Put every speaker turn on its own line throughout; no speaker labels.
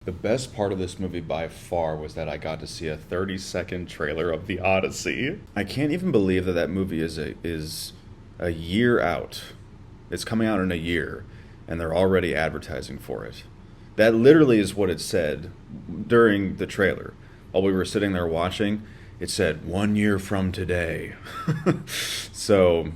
The best part of this movie by far was that I got to see a 30-second trailer of The Odyssey. I can't even believe that that movie is a year out. It's coming out in a year, and they're already advertising for it. That literally is what it said during the trailer. While we were sitting there watching, it said 1 year from today. So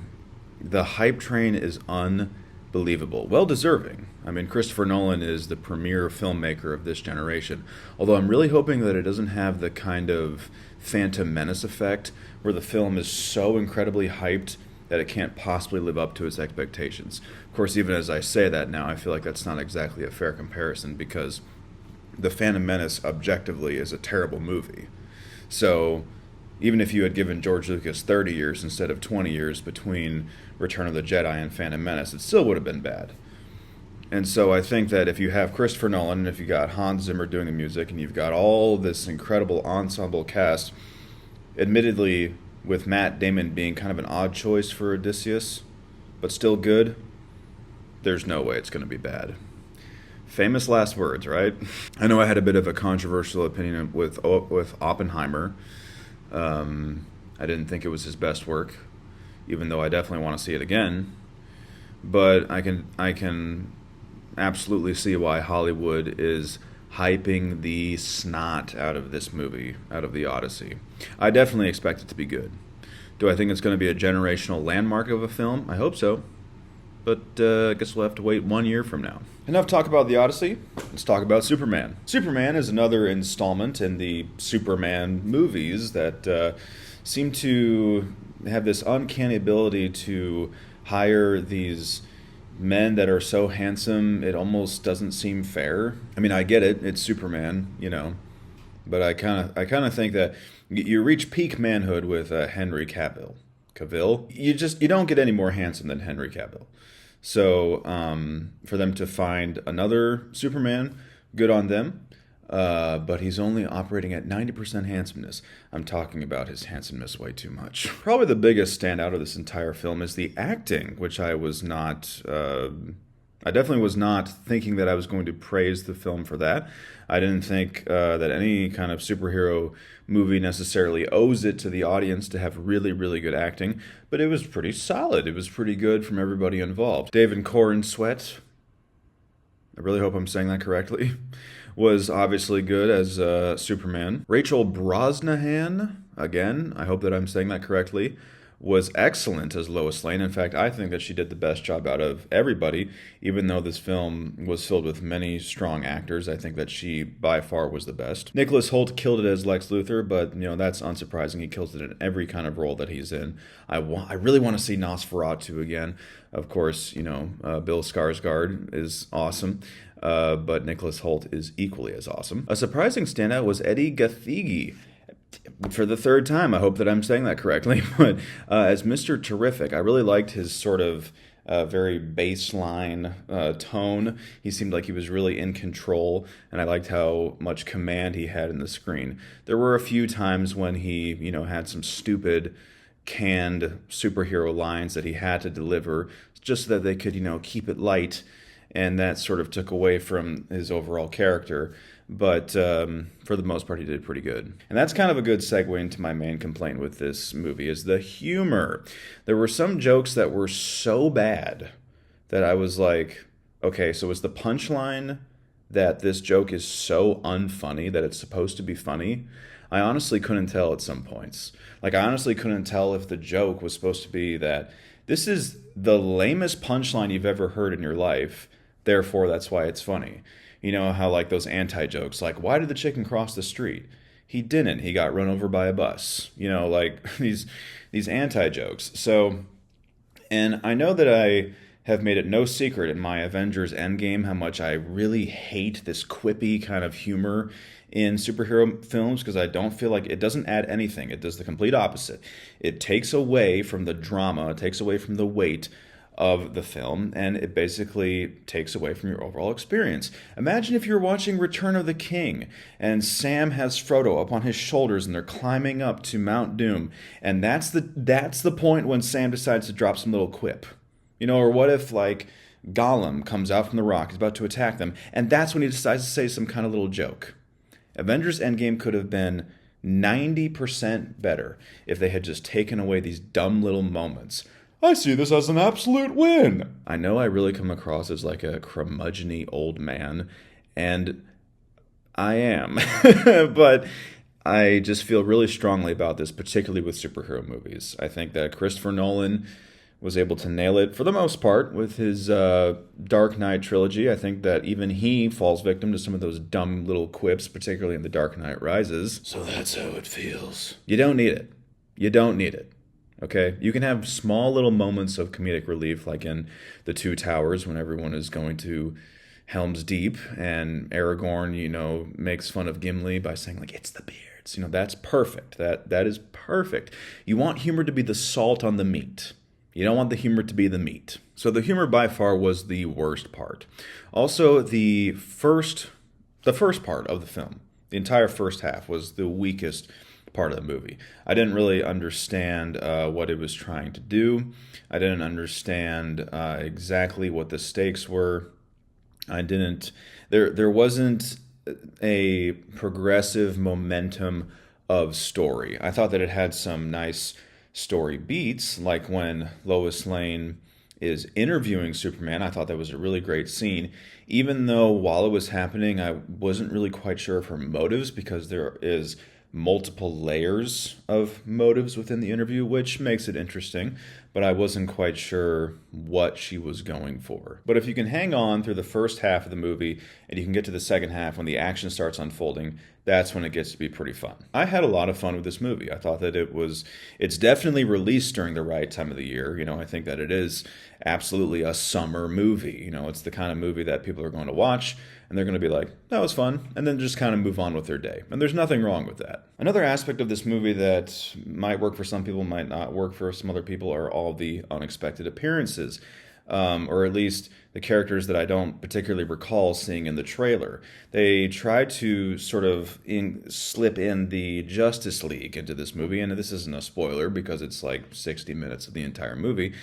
the hype train is unbelievable. Well deserving. I mean, Christopher Nolan is the premier filmmaker of this generation. Although I'm really hoping that it doesn't have the kind of Phantom Menace effect where the film is so incredibly hyped that it can't possibly live up to its expectations. Of course, even as I say that now, I feel like that's not exactly a fair comparison because The Phantom Menace objectively is a terrible movie. So even if you had given George Lucas 30 years instead of 20 years between Return of the Jedi and Phantom Menace, it still would have been bad. And so I think that if you have Christopher Nolan, and if you got Hans Zimmer doing the music, and you've got all this incredible ensemble cast, admittedly with Matt Damon being kind of an odd choice for Odysseus, but still good, there's no way it's going to be bad. Famous last words, right? I know I had a bit of a controversial opinion with Oppenheimer. I didn't think it was his best work, even though I definitely want to see it again. But I can absolutely see why Hollywood is hyping the snot out of this movie, out of The Odyssey. I definitely expect it to be good. Do I think it's going to be a generational landmark of a film? I hope so. But I guess we'll have to wait 1 year from now. Enough talk about The Odyssey. Let's talk about Superman. Superman is another installment in the Superman movies that seem to have this uncanny ability to hire these men that are so handsome it almost doesn't seem fair. I mean, I get it, it's Superman, but I kind of think that you reach peak manhood with Henry Cavill. You don't get any more handsome than Henry Cavill. So for them to find another Superman, good on them. But he's only operating at 90% handsomeness. I'm talking about his handsomeness way too much. Probably the biggest standout of this entire film is the acting, which I definitely was not thinking that I was going to praise the film for that. I didn't think that any kind of superhero movie necessarily owes it to the audience to have really, really good acting, but it was pretty solid. It was pretty good from everybody involved. David Corenswet, I really hope I'm saying that correctly, was obviously good as Superman. Rachel Brosnahan, again, I hope that I'm saying that correctly, was excellent as Lois Lane. In fact, I think that she did the best job out of everybody, even though this film was filled with many strong actors. I think that she, by far, was the best. Nicholas Hoult killed it as Lex Luthor, but, that's unsurprising. He kills it in every kind of role that he's in. I really want to see Nosferatu again. Of course, Bill Skarsgård is awesome. But Nicholas Hoult is equally as awesome. A surprising standout was Eddie Gathegi. For the third time, I hope that I'm saying that correctly, but as Mr. Terrific, I really liked his sort of very baseline tone. He seemed like he was really in control, and I liked how much command he had in the screen. There were a few times when he, had some stupid canned superhero lines that he had to deliver just so that they could, keep it light, and that sort of took away from his overall character. But for the most part, he did pretty good. And that's kind of a good segue into my main complaint with this movie, is the humor. There were some jokes that were so bad that I was like, okay, so is the punchline that this joke is so unfunny that it's supposed to be funny? I honestly couldn't tell at some points. I honestly couldn't tell if the joke was supposed to be that this is the lamest punchline you've ever heard in your life, therefore that's why it's funny. You know how those anti-jokes, why did the chicken cross the street? He didn't. He got run over by a bus. These anti-jokes. So, and I know that I have made it no secret in my Avengers Endgame how much I really hate this quippy kind of humor in superhero films because I don't feel like it doesn't add anything. It does the complete opposite. It takes away from the drama, it takes away from the weight of the film, and it basically takes away from your overall experience. Imagine if you're watching Return of the King, and Sam has Frodo up on his shoulders, and they're climbing up to Mount Doom, and that's the point when Sam decides to drop some little quip. Or what if, Gollum comes out from the rock, he's about to attack them, and that's when he decides to say some kind of little joke. Avengers Endgame could have been 90% better if they had just taken away these dumb little moments. I see this as an absolute win. I know I really come across as like a curmudgeon-y old man, and I am. But I just feel really strongly about this, particularly with superhero movies. I think that Christopher Nolan was able to nail it for the most part with his Dark Knight trilogy. I think that even he falls victim to some of those dumb little quips, particularly in The Dark Knight Rises. So that's how it feels. You don't need it. You don't need it. Okay? You can have small little moments of comedic relief, like in The Two Towers when everyone is going to Helm's Deep and Aragorn, makes fun of Gimli by saying, like, it's the beards. That's perfect. That is perfect. You want humor to be the salt on the meat. You don't want the humor to be the meat. So the humor by far was the worst part. Also, the first part of the film, the entire first half, was the weakest part of the movie. I didn't really understand what it was trying to do. I didn't understand exactly what the stakes were. There wasn't a progressive momentum of story. I thought that it had some nice story beats, like when Lois Lane is interviewing Superman. I thought that was a really great scene, even though while it was happening, I wasn't really quite sure of her motives, because there is multiple layers of motives within the interview, which makes it interesting, but I wasn't quite sure what she was going for. But if you can hang on through the first half of the movie and you can get to the second half when the action starts unfolding, that's when it gets to be pretty fun. I had a lot of fun with this movie. I thought that it's definitely released during the right time of the year. I think that it is absolutely a summer movie. It's the kind of movie that people are going to watch and they're going to be like, that was fun, and then just kind of move on with their day. And there's nothing wrong with that. Another aspect of this movie that might work for some people, might not work for some other people, are all the unexpected appearances. Or at least the characters that I don't particularly recall seeing in the trailer. They tried to sort of slip in the Justice League into this movie, and this isn't a spoiler because it's like 60 minutes of the entire movie.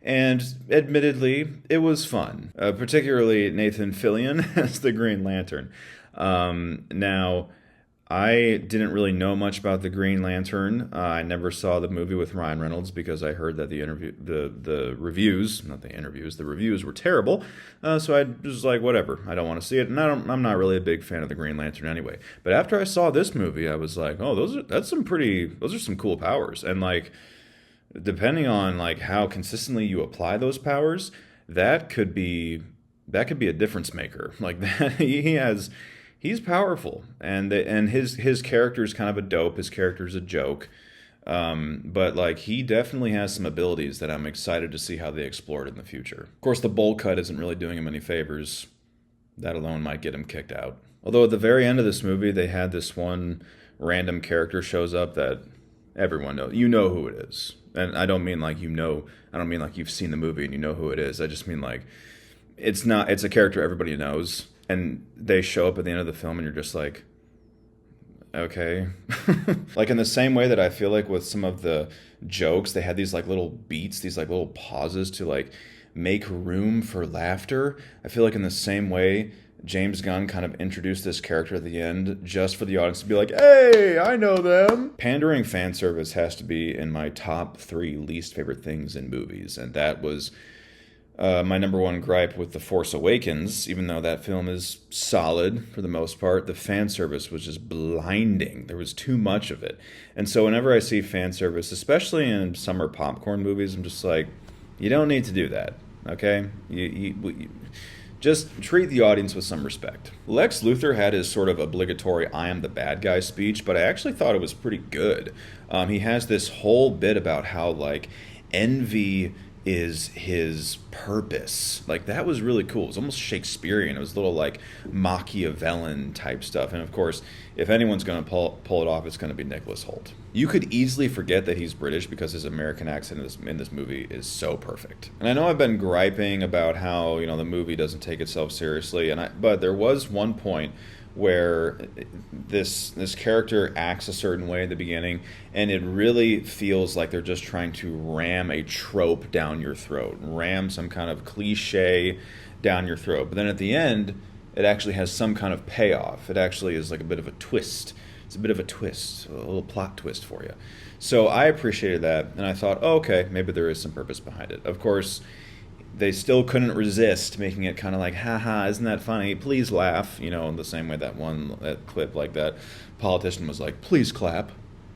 And admittedly, it was fun, particularly Nathan Fillion as the Green Lantern. Now, I didn't really know much about the Green Lantern. I never saw the movie with Ryan Reynolds because I heard that the reviews were terrible. So I was like, whatever, I don't want to see it, and I'm not really a big fan of the Green Lantern anyway. But after I saw this movie, I was like, oh, those are some cool powers, and like, depending on like how consistently you apply those powers, that could be a difference maker. Like that, he's powerful, and his character's kind of a dope. His character's a joke, but like he definitely has some abilities that I'm excited to see how they explore it in the future. Of course, the bowl cut isn't really doing him any favors. That alone might get him kicked out. Although at the very end of this movie, they had this one random character shows up that everyone knows. You know who it is. And I don't mean like I don't mean like you've seen the movie and you know who it is. I just mean like it's a character everybody knows, and they show up at the end of the film and you're just like, okay. Like in the same way that I feel like with some of the jokes, they had these like little beats, these like little pauses to like make room for laughter. I feel like in the same way, James Gunn kind of introduced this character at the end just for the audience to be like, hey, I know them. Pandering fan service has to be in my top 3 least favorite things in movies, and that was my number one gripe with The Force Awakens. Even though that film is solid for the most part, the fan service was just blinding. There was too much of it. And so whenever I see fan service, especially in summer popcorn movies, I'm just like, you don't need to do that, okay? You just treat the audience with some respect. Lex Luthor had his sort of obligatory I am the bad guy speech, but I actually thought it was pretty good. He has this whole bit about how, like, envy is his purpose. Like, that was really cool. It was almost Shakespearean. It was a little, like, Machiavellian type stuff. And, of course, if anyone's going to pull it off, it's going to be Nicholas Hoult. You could easily forget that he's British because his American accent in this movie is so perfect. And I know I've been griping about how, the movie doesn't take itself seriously, but there was one point where this character acts a certain way at the beginning, and it really feels like they're just trying to ram a trope down your throat, ram some kind of cliche down your throat. But then at the end, it actually has some kind of payoff. It actually is like a bit of a twist. It's a bit of a twist, a little plot twist for you. So I appreciated that, and I thought, oh, okay, maybe there is some purpose behind it. Of course, they still couldn't resist making it kind of like, haha, isn't that funny? Please laugh. You know, in the same way that clip, like that politician was like, please clap.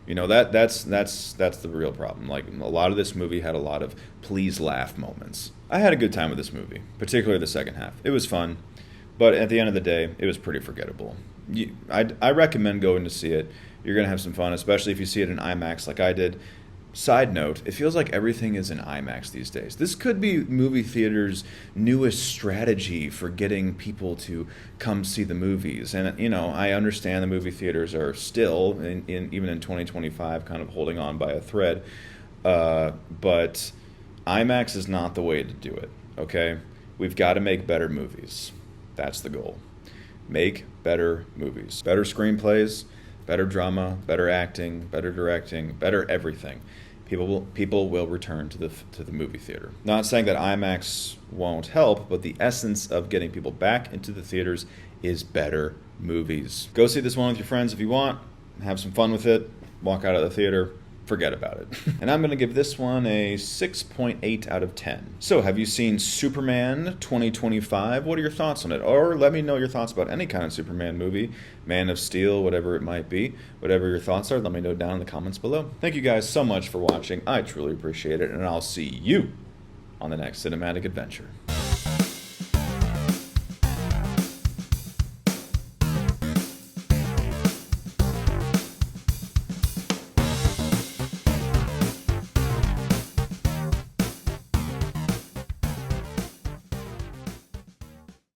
You know, that's the real problem. Like, a lot of this movie had a lot of please laugh moments. I had a good time with this movie, particularly the second half. It was fun, but at the end of the day, it was pretty forgettable. I recommend going to see it. You're going to have some fun, especially if you see it in IMAX like I did. Side note, it feels like everything is in IMAX these days. This could be movie theaters' newest strategy for getting people to come see the movies. And, you know, I understand the movie theaters are still, even in 2025, kind of holding on by a thread. But IMAX is not the way to do it, okay? We've got to make better movies. That's the goal. Make better movies. Better screenplays, better drama, better acting, better directing, better everything. People will return to the movie theater. Not saying that IMAX won't help, but the essence of getting people back into the theaters is better movies. Go see this one with your friends if you want. Have some fun with it. Walk out of the theater. Forget about it. And I'm going to give this one a 6.8 out of 10. So, have you seen Superman 2025? What are your thoughts on it? Or let me know your thoughts about any kind of Superman movie, Man of Steel, whatever it might be. Whatever your thoughts are, let me know down in the comments below. Thank you guys so much for watching. I truly appreciate it, and I'll see you on the next cinematic adventure.